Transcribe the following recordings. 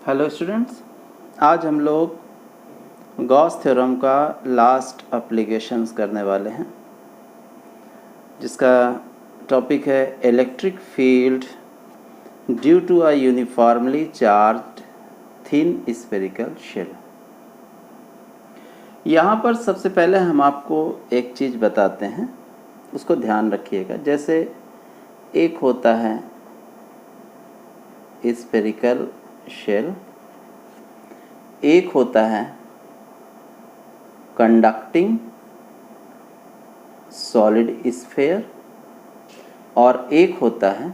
Hello students, आज हम लोग गॉस थ्योरम का लास्ट एप्लीकेशंस करने वाले हैं, जिसका टॉपिक है electric field due to a uniformly charged thin spherical shell. यहाँ पर सबसे पहले हम आपको एक चीज़ बताते हैं, उसको ध्यान रखिएगा। जैसे एक होता है स्फेरिकल शेल, एक होता है कंडक्टिंग सॉलिड स्फीयर और एक होता है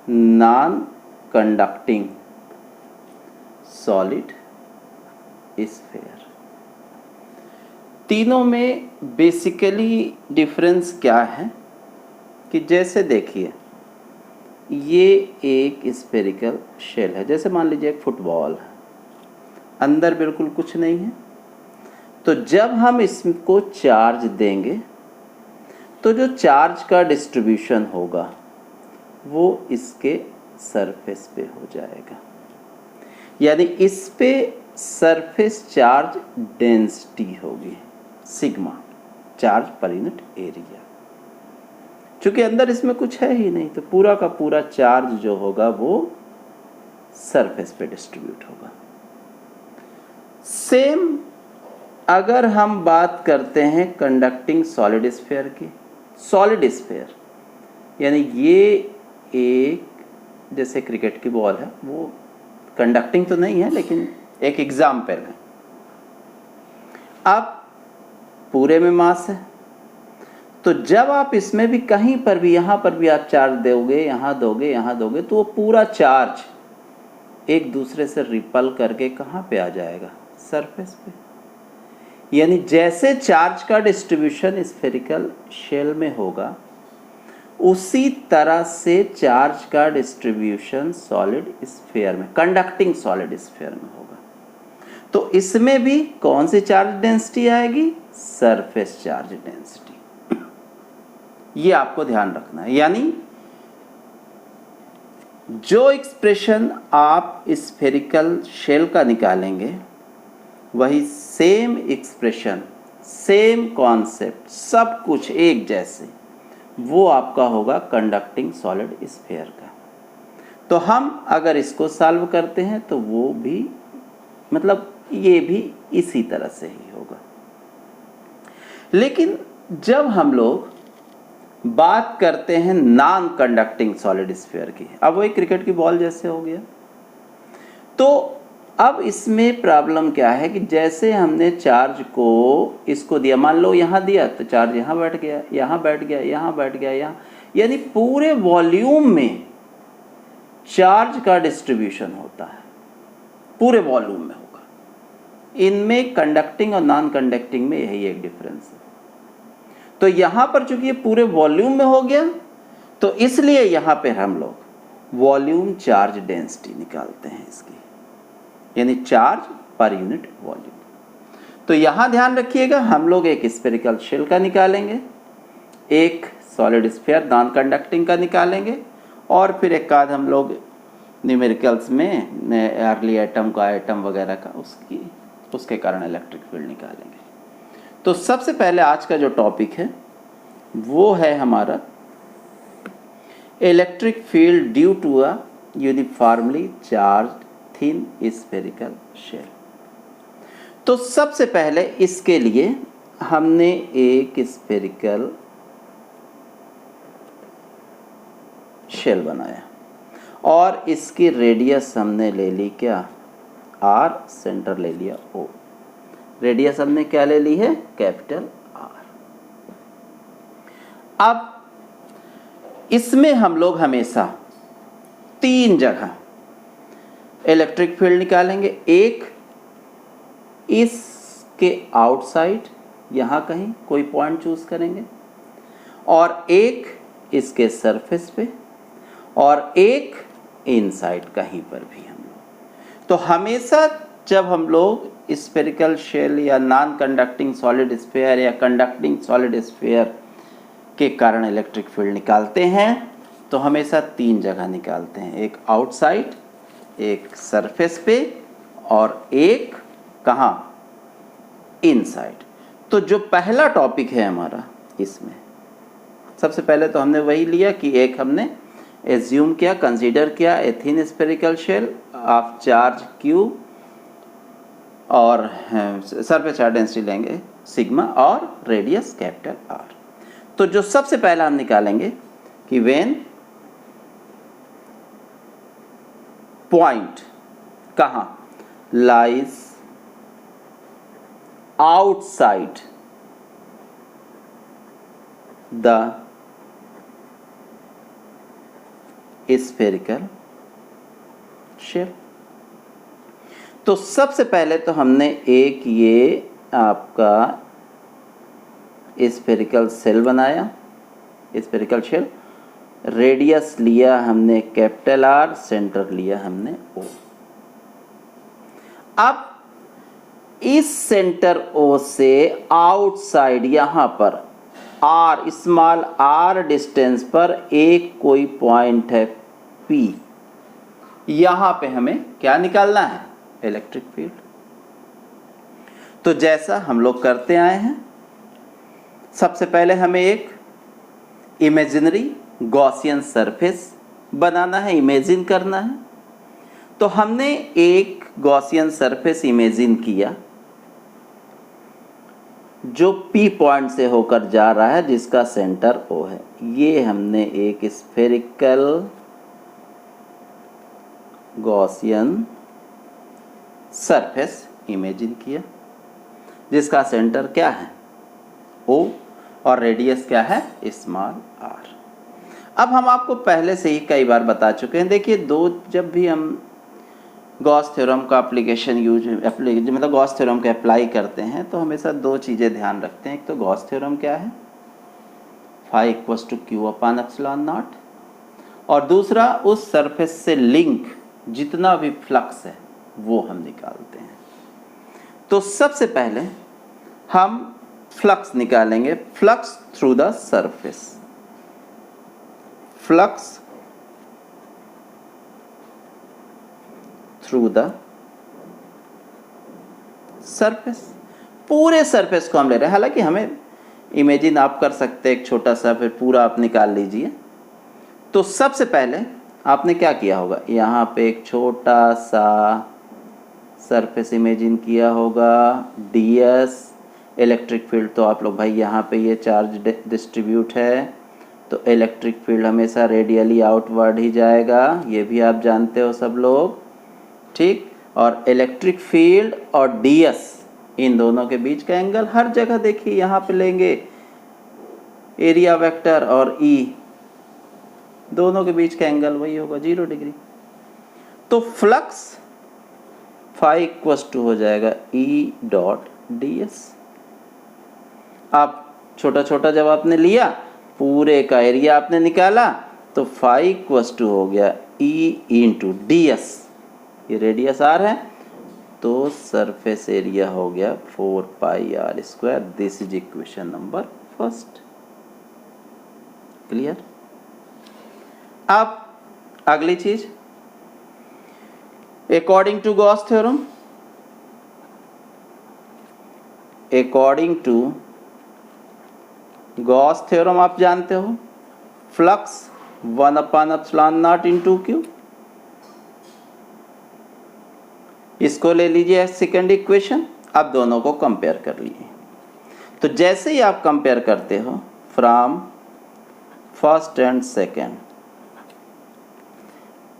नॉन कंडक्टिंग सॉलिड स्फीयर। तीनों में बेसिकली डिफरेंस क्या है कि जैसे देखिए, ये एक स्फेरिकल शेल है। जैसे मान लीजिए एक फुटबॉल है, अंदर बिल्कुल कुछ नहीं है। तो जब हम इसको चार्ज देंगे तो जो चार्ज का डिस्ट्रीब्यूशन होगा वो इसके सरफेस पे हो जाएगा, यानी इस पे सरफेस चार्ज डेंसिटी होगी sigma, charge per unit area. चूंकि अंदर इसमें कुछ है ही नहीं, तो पूरा का पूरा चार्ज जो होगा वो सरफेस पे डिस्ट्रीब्यूट होगा। सेम अगर हम बात करते हैं कंडक्टिंग सॉलिड स्फीयर की, सॉलिड स्फीयर यानी ये एक जैसे क्रिकेट की बॉल है, वो कंडक्टिंग तो नहीं है लेकिन एक एग्जाम्पल है। अब पूरे में मास है, तो जब आप इसमें भी कहीं पर भी, यहाँ पर भी आप चार्ज दोगे, यहाँ दोगे, यहाँ दोगे, तो वो पूरा चार्ज एक दूसरे से रिपल करके कहाँ पे आ जाएगा? सरफेस पे। यानी जैसे चार्ज का डिस्ट्रीब्यूशन स्फेरिकल शेल में होगा, उसी तरह से चार्ज का डिस्ट्रीब्यूशन सॉलिड स्फीयर में, कंडक्टिंग सॉलिड स्फीयर में होगा। तो इसमें भी कौन सी चार्ज डेंसिटी आएगी? Surface charge density. ये आपको ध्यान रखना है। यानी जो एक्सप्रेशन आप स्फेरिकल शेल का निकालेंगे, वही सेम एक्सप्रेशन, सेम कॉन्सेप्ट, सब कुछ एक जैसे, वो आपका होगा कंडक्टिंग सॉलिड स्फीयर का। तो हम अगर इसको सॉल्व करते हैं तो वो भी, मतलब ये भी इसी तरह से ही होगा। लेकिन जब हम लोग बात करते हैं नॉन कंडक्टिंग सॉलिड स्फीयर की, अब वो एक क्रिकेट की बॉल जैसे हो गया, तो अब इसमें प्रॉब्लम क्या है कि जैसे हमने चार्ज को इसको दिया, मान लो यहाँ दिया, तो चार्ज यहाँ बैठ गया, यहाँ बैठ गया, यहाँ बैठ गया, यहाँ, यानी पूरे वॉल्यूम में चार्ज का डिस्ट्रीब्यूशन होता है, पूरे वॉल्यूम में होगा। इनमें कंडक्टिंग और नॉन कंडक्टिंग में यही एक डिफरेंस है। तो यहाँ पर चूंकि ये पूरे वॉल्यूम में हो गया, तो इसलिए यहाँ पे हम लोग वॉल्यूम चार्ज डेंसिटी निकालते हैं इसकी, यानी चार्ज पर यूनिट वॉल्यूम। तो यहाँ ध्यान रखिएगा, हम लोग एक स्फेरिकल शेल का निकालेंगे, एक सॉलिड स्फीयर नॉन कंडक्टिंग का निकालेंगे, और फिर एक आध हम लोग न्यूमेरिकल्स में अर्ली एटम का, एटम वगैरह का, उसके कारण इलेक्ट्रिक फील्ड निकालेंगे। तो सबसे पहले आज का जो टॉपिक है वो है हमारा electric field due to a uniformly charged thin spherical shell. तो सबसे पहले इसके लिए हमने एक स्फेरिकल शेल बनाया और इसकी रेडियस हमने ले ली क्या? R, सेंटर ले लिया O। रेडियस हमने क्या ले ली है? Capital R। अब इसमें हम लोग हमेशा तीन जगह इलेक्ट्रिक फील्ड निकालेंगे। एक इसके आउटसाइड, यहाँ कहीं कोई पॉइंट चूज करेंगे, और एक इसके सरफेस पे, और एक इनसाइड कहीं पर भी हम लोग। तो हमेशा जब हम लोग स्फेरिकल शेल या नॉन कंडक्टिंग सॉलिड स्फीयर या कंडक्टिंग सॉलिड स्फीयर के कारण इलेक्ट्रिक फील्ड निकालते हैं, तो हमेशा तीन जगह निकालते हैं, एक आउटसाइड, एक सरफेस पे और एक कहाँ, इनसाइड। तो जो पहला टॉपिक है हमारा इसमें, सबसे पहले तो हमने वही लिया कि एक हमने एज्यूम किया, कंसीडर किया a thin spherical shell of charge Q और सरफेस चार्ज डेंसिटी लेंगे सिग्मा और रेडियस कैपिटल R। तो जो सबसे पहला हम निकालेंगे कि व्हेन पॉइंट कहाँ lies outside the spherical shell. तो सबसे पहले तो हमने एक ये आपका स्फेरिकल शेल बनाया, स्फेरिकल शेल, रेडियस लिया हमने कैपिटल R, सेंटर लिया हमने O। अब इस सेंटर O से आउटसाइड यहां पर R, स्मॉल r डिस्टेंस पर एक कोई पॉइंट है P, यहां पे हमें क्या निकालना है, इलेक्ट्रिक फील्ड। तो जैसा हम लोग करते आए हैं, सबसे पहले हमें एक इमेजिनरी गॉसियन सरफेस बनाना है, इमेजिन करना है। तो हमने एक गॉसियन सरफेस इमेजिन किया जो P पॉइंट से होकर जा रहा है, जिसका सेंटर O है। ये हमने एक स्फेरिकल गॉसियन सरफेस इमेजिन किया जिसका सेंटर क्या है, O, और रेडियस क्या है, स्मॉल r। अब हम आपको पहले से ही कई बार बता चुके हैं, देखिए जब भी हम गॉस थ्योरम का एप्लीकेशन मतलब गॉस थ्योरम का अप्लाई करते हैं तो हमेशा दो चीज़ें ध्यान रखते हैं। एक तो गॉस थ्योरम क्या है, phi equals to Q upon epsilon naught, और दूसरा उस सरफेस से लिंक जितना भी फ्लक्स है वो हम निकालते हैं। तो सबसे पहले हम फ्लक्स निकालेंगे, flux through the surface, flux through the surface. पूरे सरफेस को हम ले रहे हैं, हालांकि हमें इमेजिन आप कर सकते हैं एक छोटा सा, फिर पूरा आप निकाल लीजिए। तो सबसे पहले आपने क्या किया होगा, यहाँ पे एक छोटा सा सरफेस इमेजिन किया होगा, ds इलेक्ट्रिक फील्ड। तो आप लोग भाई यहाँ पे ये चार्ज डिस्ट्रीब्यूट है तो इलेक्ट्रिक फील्ड हमेशा रेडियली आउटवर्ड ही जाएगा, ये भी आप जानते हो सब लोग, ठीक। और इलेक्ट्रिक फील्ड और ds इन दोनों के बीच का एंगल हर जगह देखिए, यहाँ पे लेंगे एरिया वेक्टर और E, दोनों के बीच का एंगल वही होगा 0 डिग्री। तो फ्लक्स फाई इक्वल्स टू हो जाएगा E डॉट ds। आप छोटा छोटा जब आपने लिया, पूरे का एरिया आपने निकाला, तो फाई इक्वल्स टू हो गया E इंटू ds, ये रेडियस r है, तो सरफेस एरिया हो गया 4 pi r square. This is equation number first. Clear. अब अगली चीज, according to Gauss theorem, according to Gauss theorem आप जानते हो, flux 1 upon epsilon naught into Q। इसको ले लीजिए सेकंड इक्वेशन। अब दोनों को कंपेयर कर लीजिए। तो जैसे ही आप कंपेयर करते हो from first and second,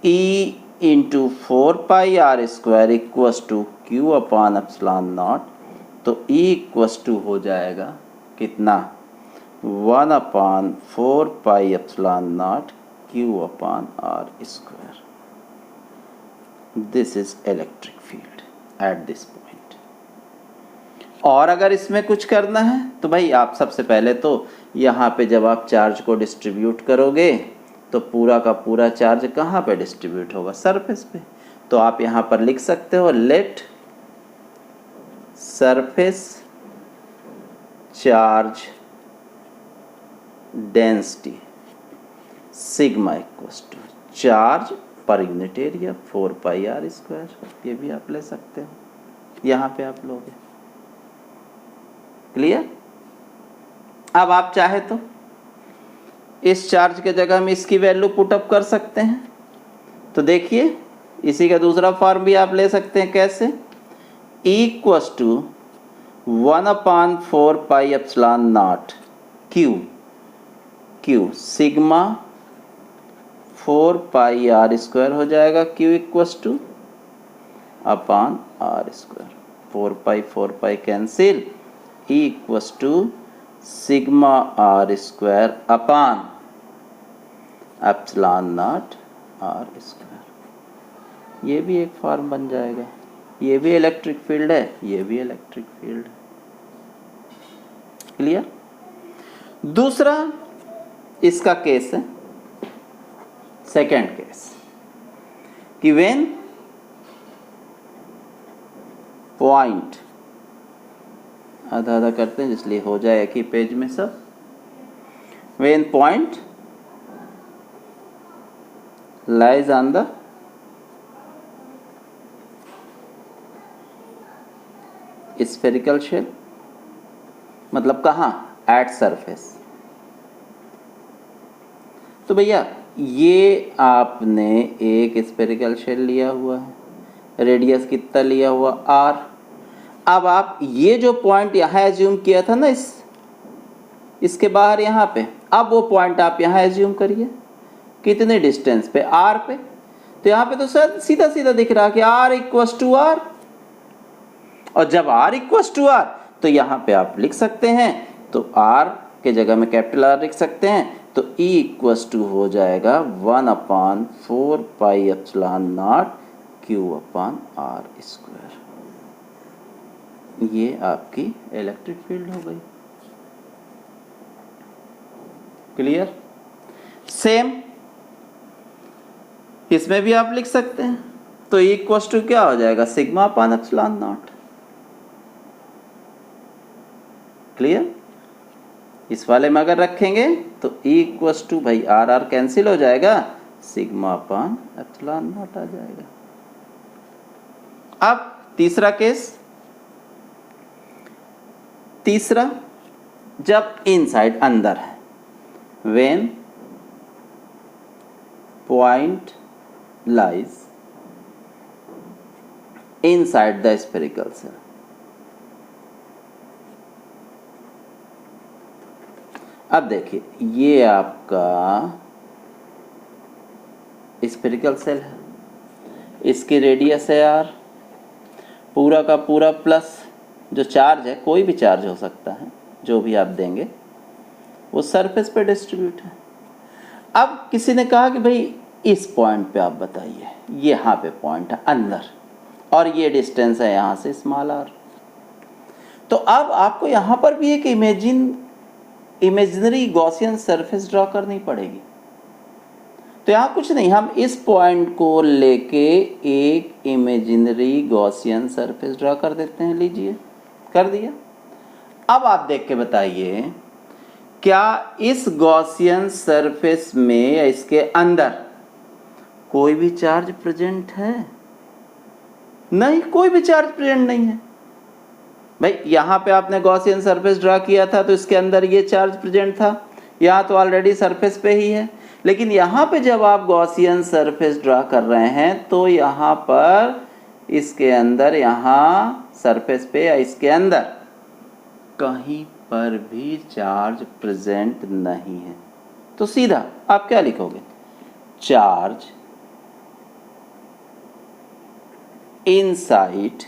E into 4 pi r square equals to Q upon epsilon naught, तो E इक्वल्स टू हो जाएगा कितना, 1 upon 4 pi epsilon naught Q upon r square. This is electric field at this point. और अगर इसमें कुछ करना है तो भाई आप सबसे पहले तो यहाँ पे जब आप चार्ज को डिस्ट्रीब्यूट करोगे तो पूरा का पूरा चार्ज कहाँ पे डिस्ट्रीब्यूट होगा, सरफेस पे। तो आप यहाँ पर लिख सकते हो let surface charge density sigma equals to charge per unit area 4πr², ये भी आप ले सकते हो, यहाँ पे आप लोगे। क्लियर? अब आप चाहे तो इस चार्ज के जगह में इसकी वैल्यू पुटअप कर सकते हैं। तो देखिए इसी का दूसरा फॉर्म भी आप ले सकते हैं। कैसे? Equals to 1/4πε0 Q sigma 4πr² हो जाएगा। Q equals to upon r², 4π cancel, equals to sigma r² upon ε0 r²। ये भी एक फॉर्म बन जाएगा। ये भी इलेक्ट्रिक फील्ड है, ये भी इलेक्ट्रिक फील्ड है। क्लियर? दूसरा इसका केस है, सेकेंड केस, कि व्हेन पॉइंट, आधा आधा करते हैं इसलिए हो जाए एक ही पेज में सब। When point lies on the spherical shell, मतलब कहाँ? At surface. तो भैया ये आपने एक स्फेरिकल शेल लिया हुआ है, रेडियस कितना लिया हुआ? r। अब आप ये जो पॉइंट यहाँ एज्यूम किया था ना इसके बाहर यहाँ पे, अब वो पॉइंट आप यहाँ एज्यूम करिए। कितने डिस्टेंस पे? r पे। तो यहाँ पे तो सर सीधा सीधा दिख रहा कि r इक्वस टू r, और जब r इक्वस टू r तो यहाँ पे आप लिख सकते हैं, तो r के जगह में कैपिटल R लिख सकते हैं। तो E इक्वस टू हो जाएगा 1/4πε0 Q/r²। ये आपकी इलेक्ट्रिक फील्ड हो गई। क्लियर? सेम इसमें भी आप लिख सकते हैं। तो E इक्वस टू क्या हो जाएगा? सिग्मा/ε0। क्लियर? इस वाले में अगर रखेंगे तो E इक्वस टू, भाई आर आर कैंसिल हो जाएगा, सिग्मा/ε0 आ जाएगा। अब तीसरा केस, तीसरा जब इनसाइड अंदर है, when point lies inside the spherical shell. अब देखिए ये आपका स्फेरिकल शेल है, इसकी रेडियस है r, पूरा का पूरा प्लस जो चार्ज है, कोई भी चार्ज हो सकता है, जो भी आप देंगे वो सरफेस पे डिस्ट्रीब्यूट है। अब किसी ने कहा कि भाई इस पॉइंट पे आप बताइए, यहाँ पे पॉइंट है अंदर और ये डिस्टेंस है यहाँ से स्मॉल r। तो अब आपको यहाँ पर भी एक इमेजिनरी गॉसियन सरफेस ड्रॉ करनी पड़ेगी। तो यहाँ कुछ नहीं, हम इस पॉइंट को लेके एक इमेजिनरी गॉसियन सरफेस ड्रॉ कर देते हैं। लीजिए, कर दिया। अब आप देख के बताइए, क्या इस गॉसियन सरफेस में या इसके अंदर कोई भी चार्ज प्रेजेंट है? नहीं, कोई भी चार्ज प्रेजेंट नहीं है। भाई यहाँ पे आपने गॉसियन सरफेस ड्रा किया था तो इसके अंदर ये चार्ज प्रेजेंट था, यहाँ तो ऑलरेडी सरफेस पे ही है। लेकिन यहाँ पे जब आप गॉसियन सरफेस ड्रा कर रहे हैं तो यहाँ पर इसके अंदर, यहाँ सरफेस पे या इसके अंदर कहीं पर भी चार्ज प्रेजेंट नहीं है। तो सीधा आप क्या लिखोगे? Charge inside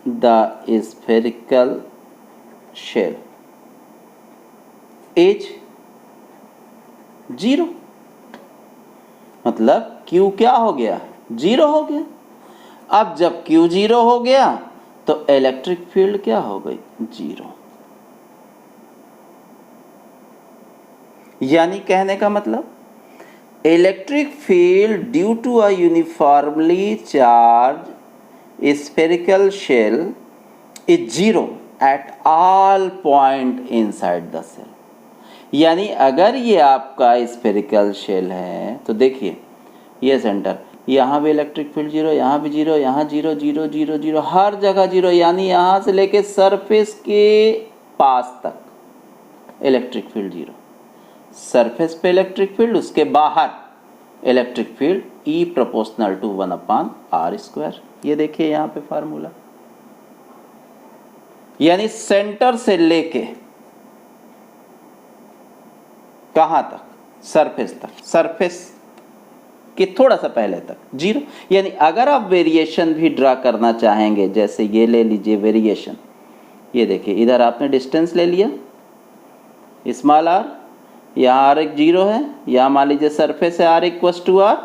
the spherical shell is 0। मतलब Q क्या हो गया? 0 हो गया। अब जब Q 0 हो गया तो इलेक्ट्रिक फील्ड क्या हो गई? 0। यानी कहने का मतलब electric field due to a uniformly charge spherical shell is 0 at all point inside the cell। यानी अगर ये आपका स्फेरिकल शेल है तो देखिए ये सेंटर, यहाँ भी इलेक्ट्रिक फील्ड जीरो, यहाँ भी जीरो, यहाँ जीरो जीरो जीरो जीरो, हर जगह जीरो, यानी यहाँ से लेके सरफेस के पास तक इलेक्ट्रिक फील्ड जीरो। सरफेस पे इलेक्ट्रिक फील्ड, उसके बाहर electric field E proportional to 1/r²। ये देखिए यहाँ पे फार्मूला, यानी सेंटर से लेके कहां तक, सरफेस तक, सरफेस के थोड़ा सा पहले तक जीरो। यानी अगर आप वेरिएशन भी ड्रा करना चाहेंगे, जैसे ये ले लीजिए वेरिएशन, ये देखिए इधर आपने डिस्टेंस ले लिया स्मॉल r, यहाँ r एक जीरो है, यहाँ मान लीजिए सरफेस है r इक्वस टू r,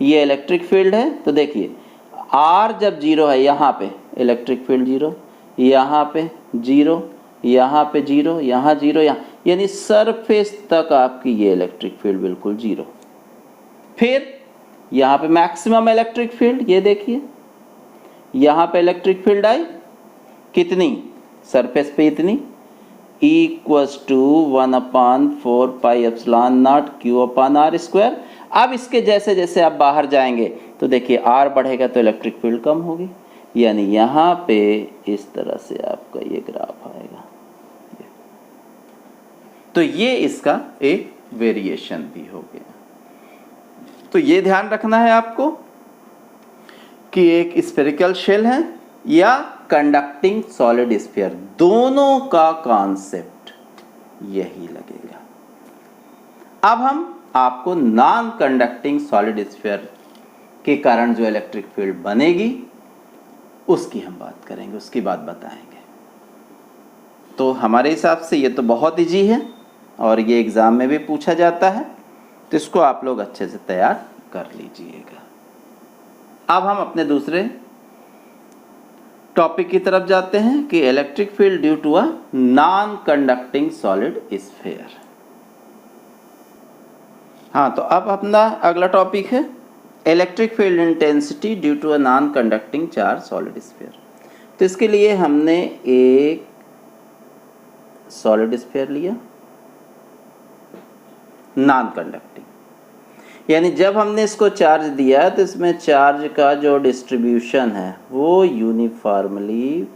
ये इलेक्ट्रिक फील्ड है। तो देखिए r जब जीरो है यहाँ पे इलेक्ट्रिक फील्ड जीरो, यहाँ पे जीरो, यहाँ पे जीरो, यहाँ जीरो, यहाँ, यानी सरफेस तक आपकी ये इलेक्ट्रिक फील्ड बिल्कुल जीरो। फिर यहाँ पे मैक्सिमम इलेक्ट्रिक फील्ड, ये देखिए यहाँ पे इलेक्ट्रिक फील्ड आई कितनी, सरफेस पे इतनी, इक्वस टू 1/4πε0 Q/r²। अब इसके जैसे जैसे आप बाहर जाएंगे तो देखिए r बढ़ेगा तो इलेक्ट्रिक फील्ड कम होगी, यानी यहाँ पे इस तरह से आपका ये ग्राफ आएगा। तो ये इसका एक वेरिएशन भी हो गया। तो ये ध्यान रखना है आपको कि एक स्फेरिकल शेल है या कंडक्टिंग सॉलिड स्फीयर, दोनों का कॉन्सेप्ट यही लगेगा। अब हम आपको नॉन कंडक्टिंग सॉलिड स्फीयर के कारण जो इलेक्ट्रिक फील्ड बनेगी उसकी हम बात करेंगे, उसकी बात बताएंगे। तो हमारे हिसाब से ये तो बहुत इजी है और ये एग्जाम में भी पूछा जाता है, तो इसको आप लोग अच्छे से तैयार कर लीजिएगा। अब हम अपने दूसरे टॉपिक की तरफ जाते हैं कि electric field due to a non conducting solid sphere. हाँ, तो अब अपना अगला टॉपिक है electric field intensity due to a non conducting charge solid sphere. तो इसके लिए हमने एक सॉलिड स्फीयर लिया नॉन कंडक्टिंग, यानी जब हमने इसको चार्ज दिया तो इसमें चार्ज का जो डिस्ट्रीब्यूशन है वो यूनिफॉर्मली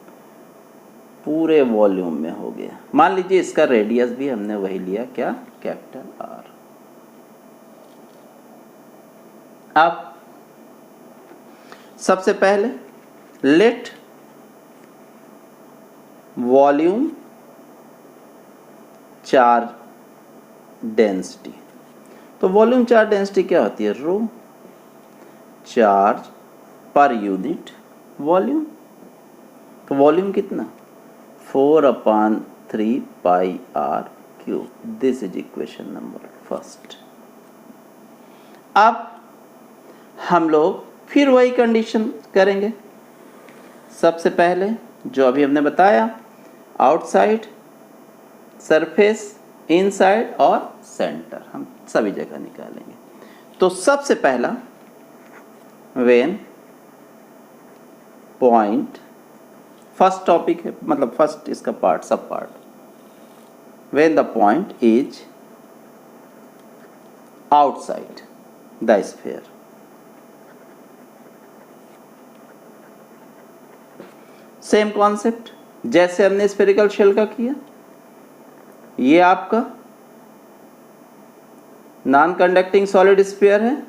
पूरे वॉल्यूम में हो गया। मान लीजिए इसका रेडियस भी हमने वही लिया, क्या, कैपिटल R। अब सबसे पहले लेट वॉल्यूम चार्ज डेंसिटी, तो वॉल्यूम चार्ज डेंसिटी क्या होती है, रो चार्ज पर यूनिट वॉल्यूम। तो वॉल्यूम कितना, 4/3πr³। This is equation number first. अब हम लोग फिर वही कंडीशन करेंगे। सबसे पहले जो अभी हमने बताया, आउटसाइड, सरफेस, इनसाइड और सेंटर, हम सभी जगह निकालेंगे। तो सबसे पहला व्हेन पॉइंट, फर्स्ट टॉपिक है, मतलब फर्स्ट इसका पार्ट, सब part, when the point is outside the sphere. Same concept जैसे हमने स्फेरिकल शेल का किया, ये आपका नॉन कंडक्टिंग सॉलिड स्फीयर है,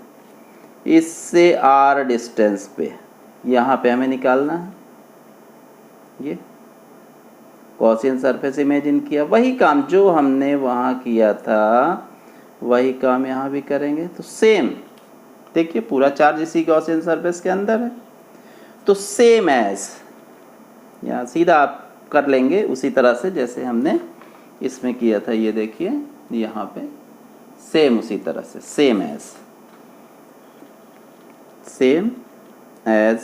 इससे r डिस्टेंस पे यहाँ पे हमें निकालना है, ये गॉसियन सरफेस इमेजिन किया, वही काम जो हमने वहाँ किया था वही काम यहाँ भी करेंगे। तो सेम देखिए पूरा चार्ज इसी गॉसियन सरफेस के अंदर है, तो सेम एज यहाँ सीधा आप कर लेंगे उसी तरह से जैसे हमने इसमें किया था। ये देखिए यहाँ पे सेम उसी तरह से, सेम एज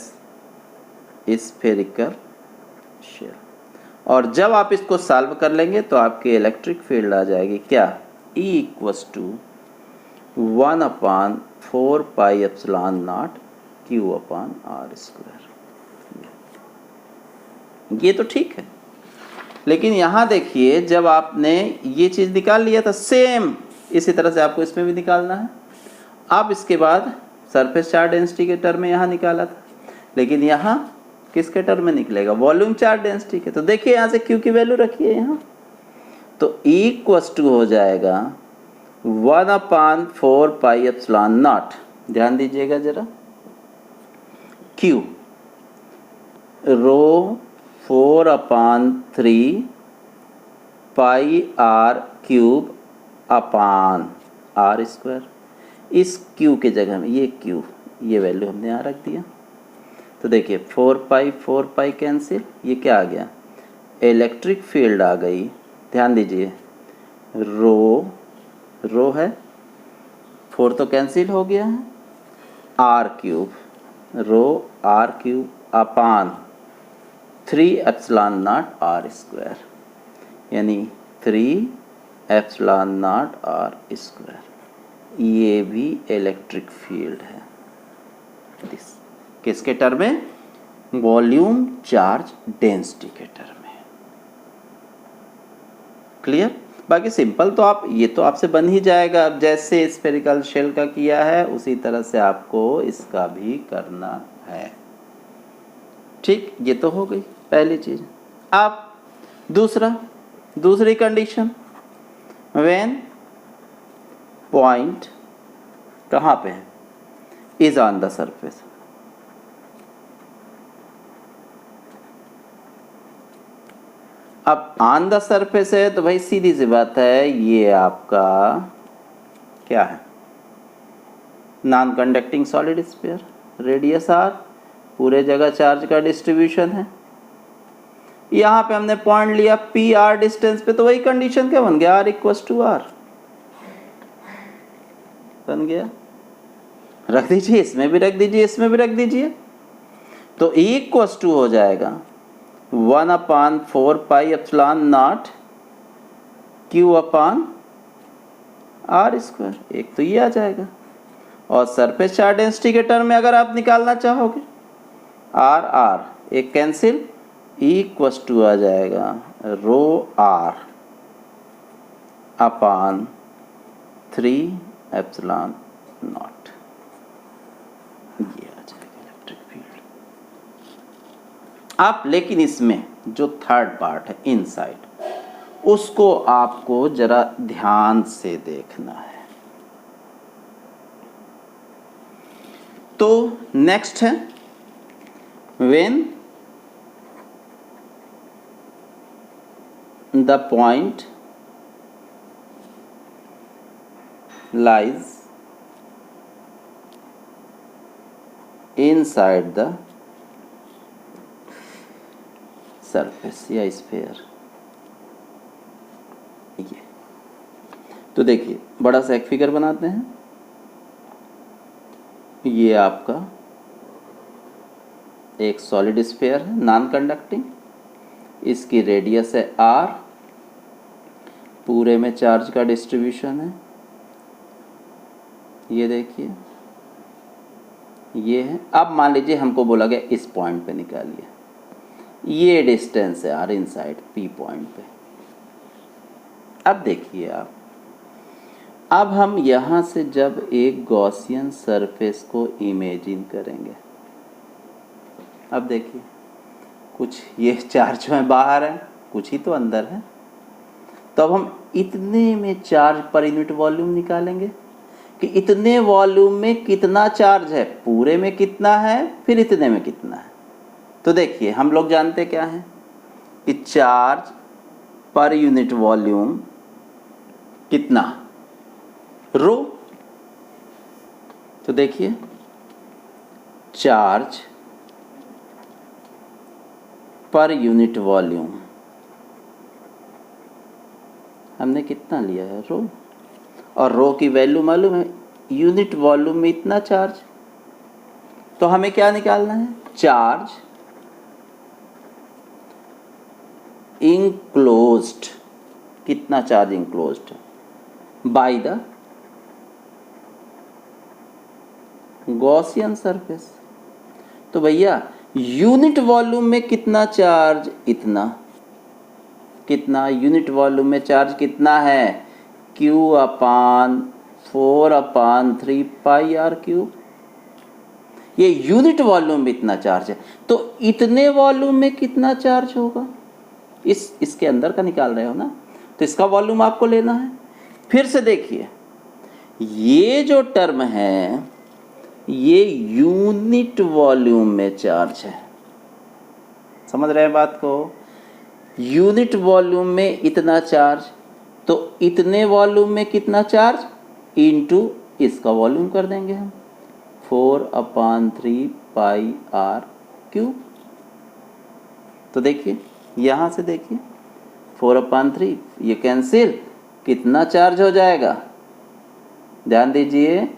स्फेरिकल शेल। और जब आप इसको सॉल्व कर लेंगे तो आपकी इलेक्ट्रिक फील्ड आ जाएगी क्या, E इक्वस टू 1/4πε0 Q/r²। ये तो ठीक है, लेकिन यहाँ देखिए जब आपने ये चीज़ निकाल लिया था, सेम इसी तरह से आपको इसमें भी निकालना है। अब इसके बाद सरफेस चार्ज डेंसिटी के टर्म में यहाँ निकाला था, लेकिन यहाँ किसके टर्म में निकलेगा, वॉल्यूम चार्ज डेंसिटी के। तो देखिए यहाँ से क्यू की वैल्यू रखिए यहाँ, तो इक्वस टू हो जाएगा 1/4 पाई एप्सिलॉन नॉट। ध्यान दीजिएगा जरा, Q rho 4/3 pi are cube upon r square. इस क्यू के जगह में ये क्यू, ये वैल्यू हमने यहाँ रख दिया। तो देखिए 4 पाई कैंसिल, ये क्या आ गया, इलेक्ट्रिक फील्ड आ गई। ध्यान दीजिए रो है, 4 तो कैंसिल हो गया है, r cube, rho r cube upon 3 epsilon naught r square, यानी 3 एप्सिलॉन नॉट आर स्क्वायर। ये भी इलेक्ट्रिक फील्ड है, किसके टर्म में, वॉल्यूम चार्ज डेंसिटी के टर्म में। क्लियर। बाकी सिंपल तो आप, ये तो आपसे बन ही जाएगा। अब जैसे स्फेरिकल शेल का किया है उसी तरह से आपको इसका भी करना है। ठीक, ये तो हो गई पहली चीज। अब दूसरी कंडीशन, व्हेन पॉइंट कहाँ पे है, इज ऑन द सरफेस। अब ऑन द सरफेस है तो भाई सीधी सी बात है, ये आपका क्या है, non conducting solid sphere, radius r, पूरे जगह चार्ज का डिस्ट्रीब्यूशन है। यहाँ पे हमने पॉइंट लिया पी आर डिस्टेंस पे, तो वही कंडीशन क्या बन गया, आर इक्वस टू आर बन गया। रख दीजिए, इसमें भी रख दीजिए, इसमें भी रख दीजिए, तो इक्वस टू हो जाएगा 1/4 pi epsilon naught Q upon r square. एक तो ये आ जाएगा, और सरफेस चार्ज डेंसिटी के टर्म में अगर आप निकालना चाहोगे, आर आर एक कैंसिल, इक्वस टू आ जाएगा rho r upon 3 epsilon naught. ये आ जाएगा इलेक्ट्रिक फील्ड। आप लेकिन इसमें जो थर्ड पार्ट है इनसाइड, उसको आपको जरा ध्यान से देखना है। तो नेक्स्ट है, when the point lies inside the surface या sphere। ये तो देखिए बड़ा सा एक फिगर बनाते हैं। ये आपका एक सॉलिड स्फीयर है, नॉन कंडक्टिंग, इसकी रेडियस है r, पूरे में चार्ज का डिस्ट्रीब्यूशन है, ये देखिए ये है। अब मान लीजिए हमको बोला गया इस पॉइंट पे निकालिए, ये डिस्टेंस है r इनसाइड p पॉइंट पे। अब देखिए आप, अब हम यहाँ से जब एक गॉसियन सरफेस को इमेजिन करेंगे, अब देखिए कुछ ये चार्ज में बाहर है, कुछ ही तो अंदर है, तो अब हम इतने में चार्ज पर यूनिट वॉल्यूम निकालेंगे कि इतने वॉल्यूम में कितना चार्ज है, पूरे में कितना है, फिर इतने में कितना है। तो देखिए हम लोग जानते क्या हैं कि चार्ज पर यूनिट वॉल्यूम कितना, रो। तो देखिए चार्ज पर यूनिट वॉल्यूम हमने कितना लिया है, रो, और रो की वैल्यू मालूम है, यूनिट वॉल्यूम में इतना चार्ज। तो हमें क्या निकालना है, चार्ज इंक्लोज्ड, कितना चार्ज इंक्लोज्ड है बाय द गॉसियन सरफेस। तो भैया यूनिट वॉल्यूम में कितना चार्ज, इतना, कितना यूनिट वॉल्यूम में चार्ज कितना है, Q/4/3 पाई आर क्यूब। ये यूनिट वॉल्यूम में इतना चार्ज है, तो इतने वॉल्यूम में कितना चार्ज होगा, इसके अंदर का निकाल रहे हो ना, तो इसका वॉल्यूम आपको लेना है। फिर से देखिए, ये जो टर्म है ये यूनिट वॉल्यूम में चार्ज है, समझ रहे हैं बात को। यूनिट वॉल्यूम में इतना चार्ज, तो इतने वॉल्यूम में कितना चार्ज इनटू इसका वॉल्यूम कर देंगे हम, 4/3 पाई आर क्यूब। तो देखिए यहाँ से देखिए 4/3 ये कैंसिल, कितना चार्ज हो जाएगा, ध्यान दीजिए,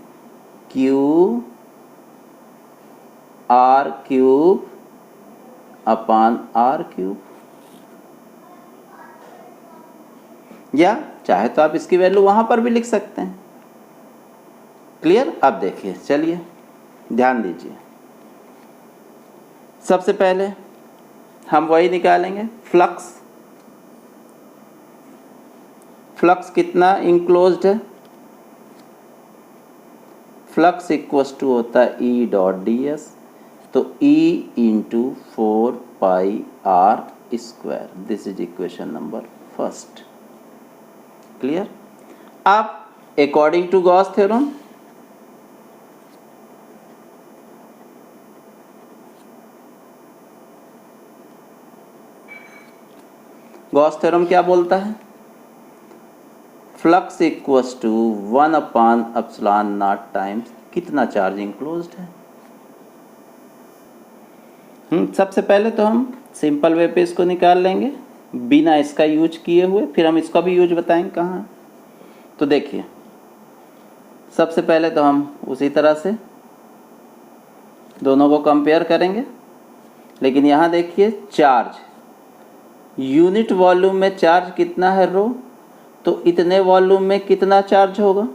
Q/r³ या चाहे तो आप इसकी वैल्यू वहां पर भी लिख सकते हैं। क्लियर। अब देखिए, चलिए ध्यान दीजिए, सबसे पहले हम वही निकालेंगे, फ्लक्स। फ्लक्स कितना इंक्लोज्ड है, फ्लक्स इक्वल्स टू होता है E.ds, तो E into 4 pi are square, this is equation number first. Clear. अब according to Gauss theorem, Gauss theorem क्या बोलता है, फ्लक्स इक्वल्स टू 1/ε0 टाइम्स कितना चार्ज इंक्लोज्ड है। सबसे पहले तो हम सिंपल वे पे इसको निकाल लेंगे बिना इसका यूज किए हुए, फिर हम इसका भी यूज बताएंगे कहाँ। तो देखिए, सबसे पहले तो हम उसी तरह से दोनों को कंपेयर करेंगे, लेकिन यहाँ देखिए चार्ज, यूनिट वॉल्यूम में चार्ज कितना है रो, तो इतने वॉल्यूम में कितना चार्ज होगा,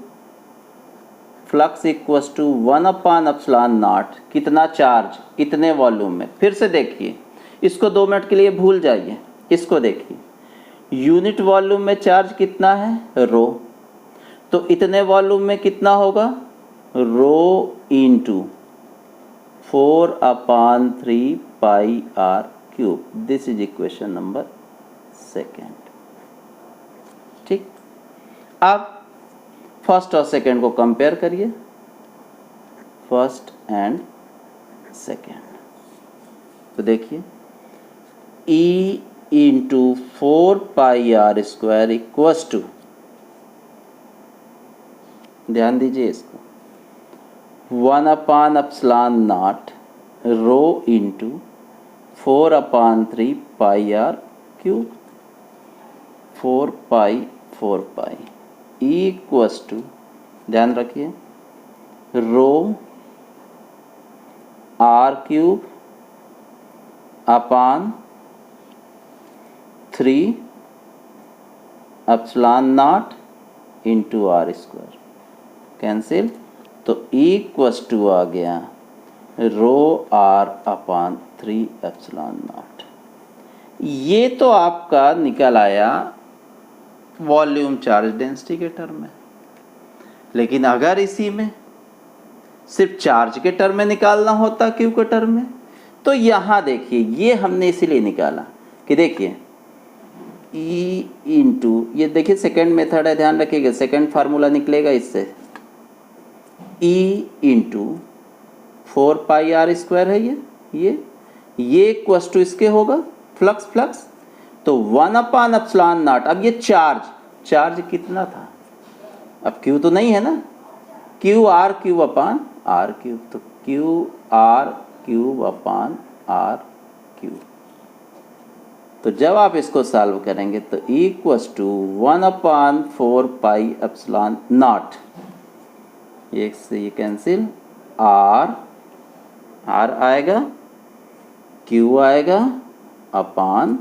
फ्लक्स इक्वल्स टू 1/ε0, कितना चार्ज इतने वॉल्यूम में। फिर से देखिए, इसको 2 मिनट के लिए भूल जाइए, इसको देखिए, यूनिट वॉल्यूम में चार्ज कितना है रो, तो इतने वॉल्यूम में कितना होगा, rho into 4/3 pi are cube, this is equation number second. ठीक। अब फर्स्ट और सेकेंड को कंपेयर करिए, फर्स्ट एंड सेकेंड। तो देखिए, E into 4 pi are square equals to, ध्यान दीजिए इसको, 1/ε0 rho into 4/3 pi are cube, 4 pi equals to, ध्यान रखिए, rho r³ upon 3/ε0 into R square, cancel, तो इक्वल्स टू आ गया रो r/3/ε0। ये तो आपका निकल आया वॉल्यूम चार्ज डेंसिटी के टर्म में। लेकिन अगर इसी में सिर्फ चार्ज के टर्म में निकालना होता क्यू के टर्म में, तो यहाँ देखिए, ये हमने इसीलिए निकाला कि देखिए E इंटू, ये देखिए सेकेंड मेथड है, ध्यान रखिएगा, सेकेंड फार्मूला निकलेगा इससे, E into 4 pi are square है ये इक्वल्स टू इसके होगा फ्लक्स, तो 1/ε0। अब ये चार्ज कितना था, अब Q तो नहीं है ना, Q/r³ अपान r³, तो Q/r³ अपान r³। तो जब आप इसको सॉल्व करेंगे तो इक्वल्स टू 1/4 पाई ε0, एक से ये कैंसिल, r आएगा, Q आएगा, अपान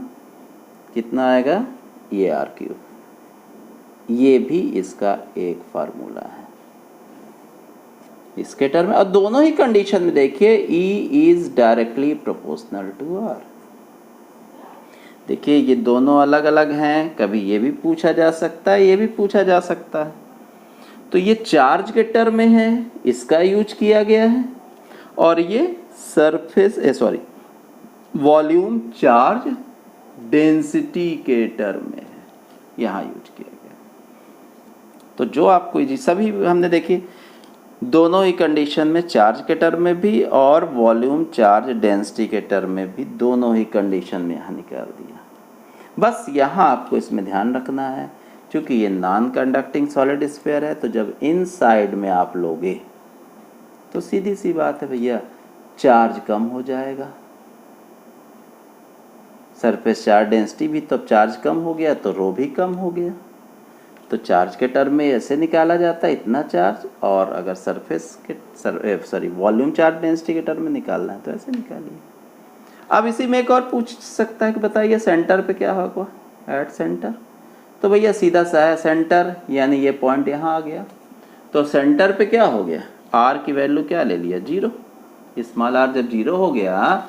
कितना आएगा, ये r³। ये भी इसका एक फार्मूला है इसके टर्म में। और दोनों ही कंडीशन में देखिए E is directly proportional to R। देखिए ये दोनों अलग अलग हैं, कभी ये भी पूछा जा सकता है, ये भी पूछा जा सकता है। तो ये चार्ज के टर्म में है, इसका यूज किया गया है, और ये surface sorry volume charge density के टर्म में है, यहाँ यूज किया गया। तो जो आपको जी सभी हमने देखी दोनों ही कंडीशन में, चार्ज के टर्म में भी और वॉल्यूम चार्ज डेंसिटी के टर्म में भी, दोनों ही कंडीशन में यहाँ निकाल दिया। बस यहाँ आपको इसमें ध्यान रखना है, क्योंकि ये नॉन कंडक्टिंग सॉलिड स्फीयर है, तो जब इन साइड में आप लोगे तो सीधी सी बात है भैया, चार्ज कम हो जाएगा। सरफेस चार्ज डेंसिटी भी तो चार्ज कम हो गया, तो रो भी कम हो गया। तो चार्ज के टर्म में ऐसे निकाला जाता है इतना चार्ज, और अगर सरफेस के वॉल्यूम चार्ज डेंसिटी के टर्म में निकालना है तो ऐसे निकालिए। अब इसी में एक और पूछ सकता है कि बताइए सेंटर पे क्या होगा, एट सेंटर। तो भैया सीधा सा है, सेंटर यानी ये पॉइंट यहाँ आ गया, तो सेंटर पे क्या हो गया, आर की वैल्यू क्या ले लिया, 0। स्मॉल आर जब 0 हो गया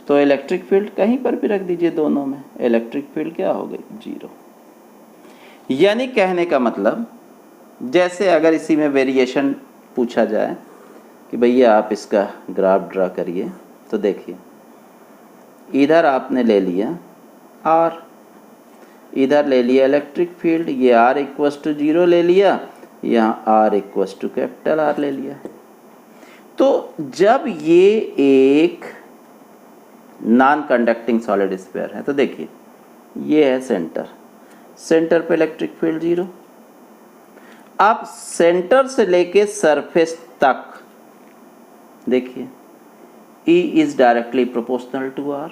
तो इलेक्ट्रिक फील्ड कहीं पर भी रख दीजिए, दोनों में इलेक्ट्रिक फील्ड क्या हो गई, 0। यानी कहने का मतलब, जैसे अगर इसी में वेरिएशन पूछा जाए कि भैया आप इसका ग्राफ ड्रा करिए, तो देखिए इधर आपने ले लिया आर, इधर ले लिया इलेक्ट्रिक फील्ड, ये आर इक्वस टू 0 ले लिया, यहाँ r equals to capital R ले लिया। तो जब ये एक नॉन कंडक्टिंग सॉलिड स्फीयर है, तो देखिए ये है सेंटर, सेंटर पे इलेक्ट्रिक फील्ड 0। अब सेंटर से लेके सरफेस तक देखिए E is directly proportional to R,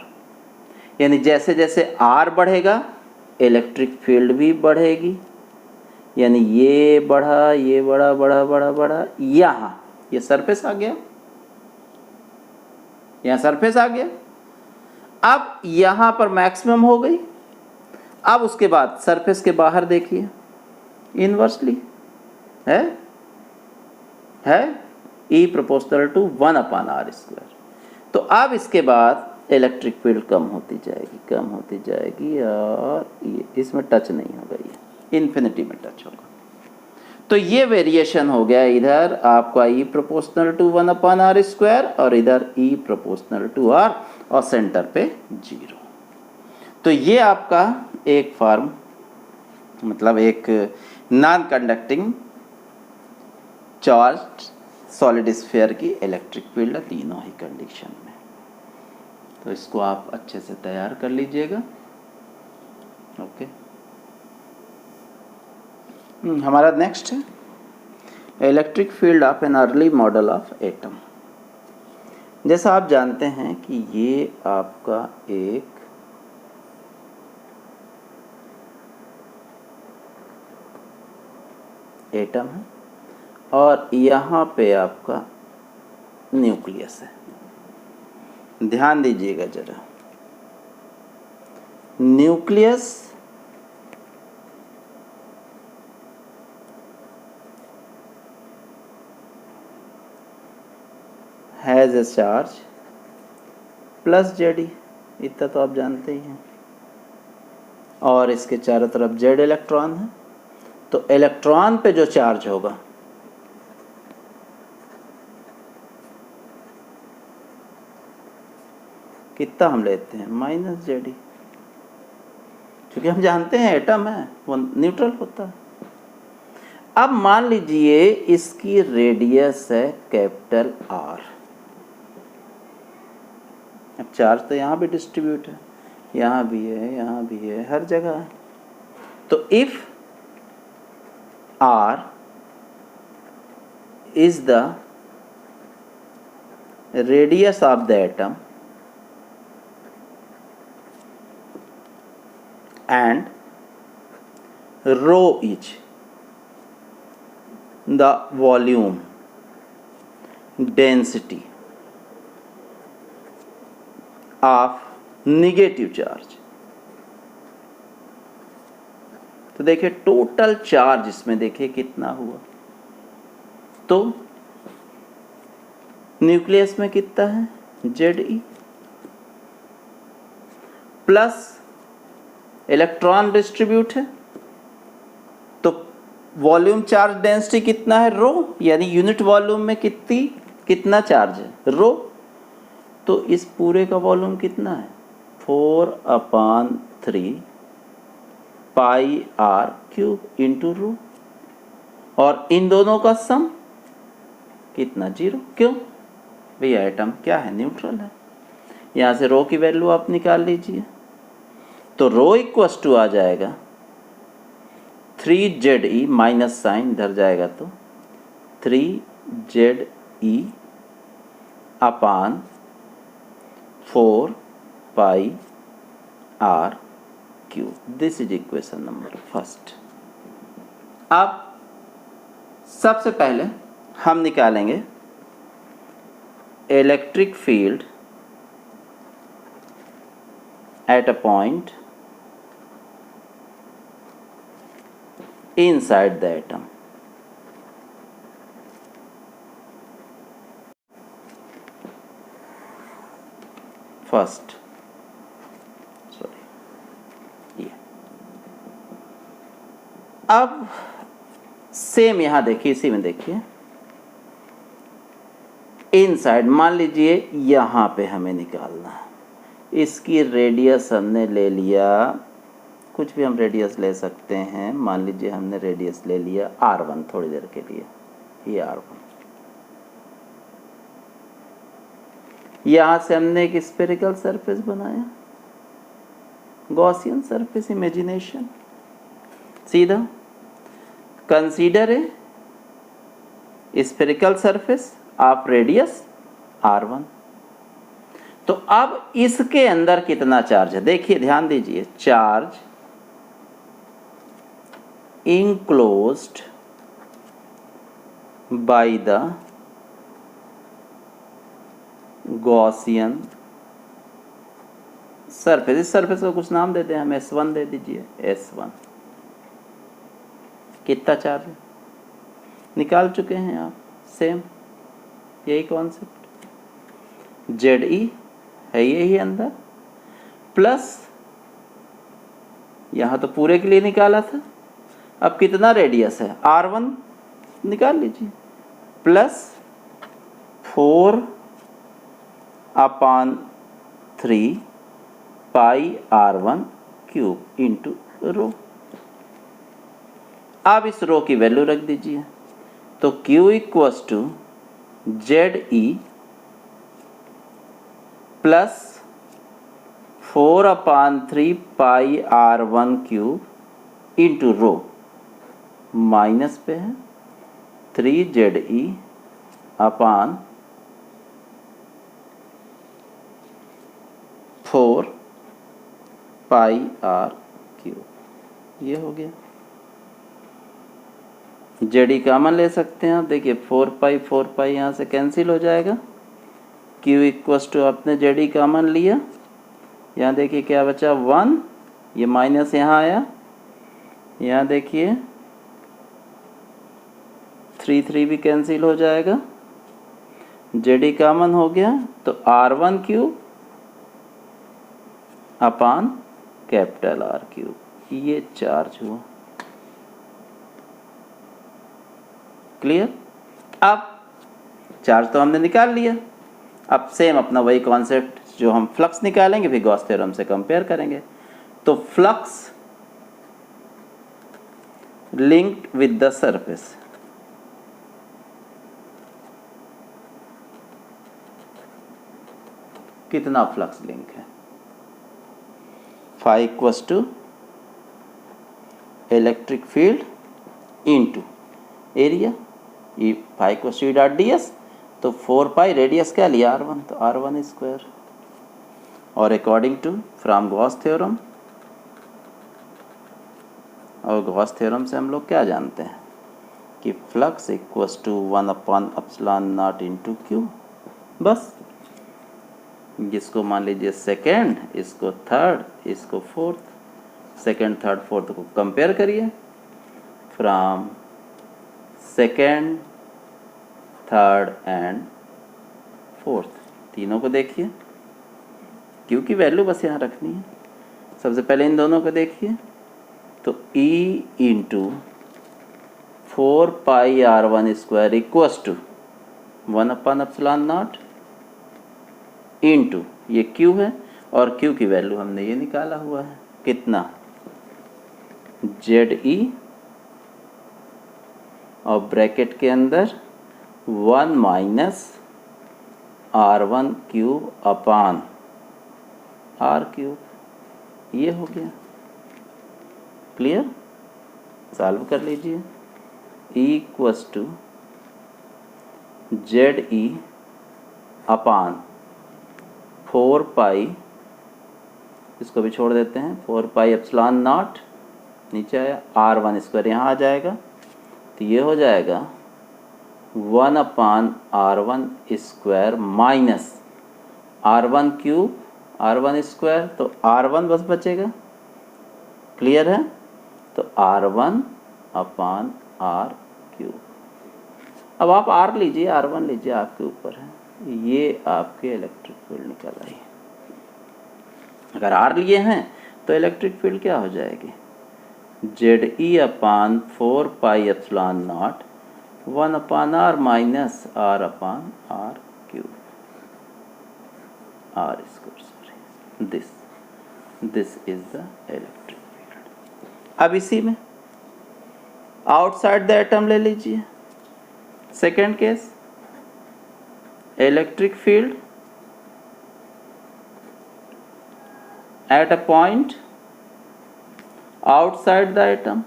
यानी जैसे जैसे R बढ़ेगा इलेक्ट्रिक फील्ड भी बढ़ेगी, यानी ये बढ़ा, ये बढ़ा बढ़ा बढ़ा बढ़ा, यहाँ ये सरफेस आ गया, यहाँ सरफेस आ गया। अब यहाँ पर मैक्सिमम हो गई। अब उसके बाद सरफेस के बाहर देखिए इनवर्सली है E प्रोपोर्शनल टू 1/r²। तो अब इसके बाद इलेक्ट्रिक फील्ड कम होती जाएगी, कम होती जाएगी, और ये इसमें टच नहीं होगा, ये इन्फिनिटी में टच होगा। तो ये वेरिएशन हो गया, इधर आपका E प्रोपोर्शनल टू 1/r² और इधर E प्रोपोर्शनल टू R, और सेंटर पे 0। तो ये आपका एक फॉर्म, मतलब एक non conducting charge solid sphere की इलेक्ट्रिक फील्ड है, तीनों ही कंडीशन में। तो इसको आप अच्छे से तैयार कर लीजिएगा। ओके, हमारा नेक्स्ट है electric field of an early model of atom. जैसा आप जानते हैं कि ये आपका एक एटम है, और यहाँ पे आपका न्यूक्लियस है। ध्यान दीजिएगा जरा, nucleus has a charge plus Ze, इतना तो आप जानते ही हैं, और इसके चारों तरफ Z इलेक्ट्रॉन है। तो इलेक्ट्रॉन पे जो चार्ज होगा कितना हम लेते हैं, -Ze, क्योंकि हम जानते हैं एटम है वो न्यूट्रल होता है। अब मान लीजिए इसकी रेडियस है कैपिटल R। अब चार्ज तो यहाँ भी डिस्ट्रीब्यूट है, यहाँ भी है, यहाँ भी है, हर जगह है। तो if R is the radius of the atom and rho is the volume density of negative charge, तो देखिए टोटल चार्ज इसमें देखिए कितना हुआ। तो न्यूक्लियस में कितना है, Ze प्लस इलेक्ट्रॉन डिस्ट्रीब्यूट है, तो वॉल्यूम चार्ज डेंसिटी कितना है, रो, यानी यूनिट वॉल्यूम में कितना चार्ज है, रो। तो इस पूरे का वॉल्यूम कितना है, 4/3 पाई आर क्यूब इंटू रो, और इन दोनों का सम कितना, 0। क्यों भैया, एटम क्या है, न्यूट्रल है। यहां से रो की वैल्यू आप निकाल लीजिए, तो रो इक्वस टू आ जाएगा 3ZE, माइनस साइन इधर जाएगा तो 3ZE upon 4 pi are cube. This is equation number first. अब सबसे पहले हम निकालेंगे electric field at a point inside the atom. First, ये अब सेम यहां देखिए, इसी में देखिए, इनसाइड मान लीजिए यहां पे हमें निकालना है, इसकी रेडियस हमने ले लिया, कुछ भी हम रेडियस ले सकते हैं, मान लीजिए हमने रेडियस ले लिया R1 थोड़ी देर के लिए, ये R1। यहां से हमने एक स्फेरिकल सरफेस बनाया, गॉसियन सरफेस इमेजिनेशन, सीधा consider a spherical surface of radius R1। तो अब इसके अंदर कितना चार्ज है, देखिए ध्यान दीजिए, charge enclosed by the Gaussian surface. इस सरफेस को कुछ नाम देते हैं हम, S1 दे दीजिए, S1। कितना चार्ज है निकाल चुके हैं आप, सेम यही कॉन्सेप्ट, ZE है यही अंदर, प्लस यहां तो पूरे के लिए निकाला था, अब कितना रेडियस है, R1 निकाल लीजिए, plus 4/3 pi R1 cube into rho. अब इस रो की वैल्यू रख दीजिए, तो Q equals to ZE plus 4/3 pi R1 cube into rho, minus पे है 3ZE upon 4 pi are cube. ये हो गया, ZE कॉमन ले सकते हैं आप, देखिए 4 पाई यहाँ से कैंसिल हो जाएगा, Q इक्वस टू आपने ZE कॉमन लिया, यहाँ देखिए क्या बचा 1, ये माइनस यहाँ आया, यहाँ देखिए 3 भी कैंसिल हो जाएगा, ZE कॉमन हो गया, तो R1 क्यूब अपान कैपिटल R क्यूब, ये चार्ज हुआ। क्लियर? अब चार्ज तो हमने निकाल लिया, अब सेम अपना वही कॉन्सेप्ट जो हम फ्लक्स निकालेंगे, फिर गॉस थ्योरम से कंपेयर करेंगे। तो flux linked with the surface, कितना फ्लक्स लिंक है, phi equals to electric field into area, ये phi equals to dot ds, तो 4 पाई रेडियस क्या लिया R1, तो R1 स्क्वायर, और according to from Gauss theorem, और गॉस थ्योरम से हम लोग क्या जानते हैं कि flux equals to 1/ε0 into Q. बस जिसको मान लीजिए सेकेंड, इसको थर्ड, इसको फोर्थ, सेकेंड थर्ड फोर्थ को कंपेयर करिए, from second third and fourth, तीनों को देखिए, क्योंकि वैल्यू बस यहाँ रखनी है, सबसे पहले इन दोनों को देखिए, तो E into 4πr1² equals to 1/ε0 into ये Q है, और Q की वैल्यू हमने ये निकाला हुआ है, कितना, ZE, और ब्रैकेट के अंदर 1 माइनस r1³ अपान r³, ये हो गया। क्लियर? सॉल्व कर लीजिए। E इक्वस टू ZE अपान 4π, इसको भी छोड़ देते हैं, 4πε0, नीचे आया r1² यहाँ आ जाएगा, तो ये हो जाएगा 1/r1² माइनस r1³, r1², तो r1 बस बचेगा। क्लियर है? तो r1/r³। अब आप r लीजिए, r1 लीजिए, आपके ऊपर है। ये आपके इलेक्ट्रिक फील्ड निकल आई। अगर r लिए हैं तो इलेक्ट्रिक फील्ड क्या हो जाएगी, ZE upon 4πε0 1/r minus r/r³, r², sorry, this is the electric field. अब इसी में आउटसाइड द एटम ले लीजिए। Second case, electric field at a point outside the atom.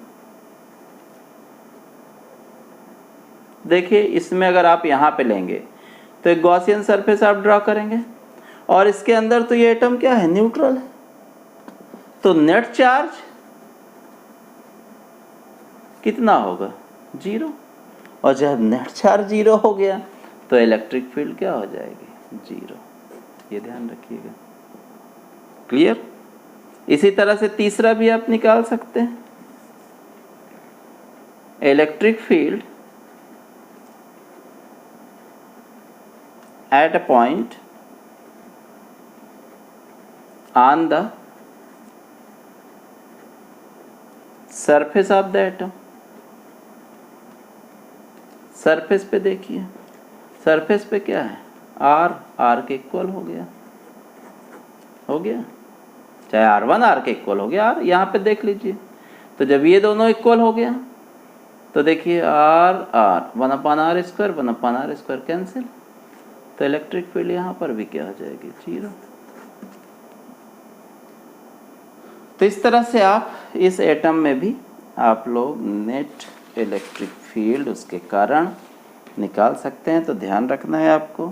देखिए, इसमें अगर आप यहाँ पे लेंगे तो एक गॉसियन सरफेस आप ड्रॉ करेंगे, और इसके अंदर तो ये एटम क्या है, न्यूट्रल है, तो नेट चार्ज कितना होगा, 0। और जब नेट चार्ज 0 हो गया तो इलेक्ट्रिक फील्ड क्या हो जाएगी, 0। ये ध्यान रखिएगा। क्लियर? इसी तरह से तीसरा भी आप निकाल सकते हैं। Electric field at a point on the surface of the atom. Surface पे देखिए, सरफेस पे क्या है, r के इक्वल हो गया, चाहे r1 r के इक्वल हो गया, r यहाँ पे देख लीजिए। तो जब ये दोनों इक्वल हो गया तो देखिए r 1/r², 1/r² कैंसिल, तो इलेक्ट्रिक फील्ड यहाँ पर भी क्या हो जाएगी, 0। तो इस तरह से आप इस एटम में भी आप लोग नेट इलेक्ट्रिक फील्ड, उसके कारण निकाल सकते हैं। तो ध्यान रखना है आपको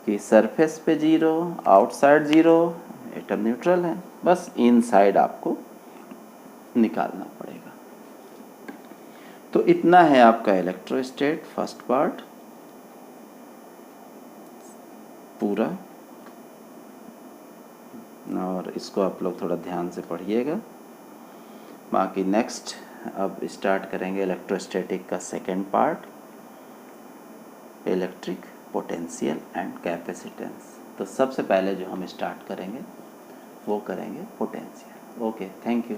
कि सरफेस पे 0, आउटसाइड 0, एटम न्यूट्रल है, बस इनसाइड आपको निकालना पड़ेगा। तो इतना है आपका इलेक्ट्रोस्टैट फर्स्ट पार्ट पूरा, और इसको आप लोग थोड़ा ध्यान से पढ़िएगा। बाकी नेक्स्ट अब स्टार्ट करेंगे इलेक्ट्रोस्टैटिक का second part, electric potential and capacitance. तो सबसे पहले जो हम स्टार्ट करेंगे वो करेंगे पोटेंशियल। Okay, thank you.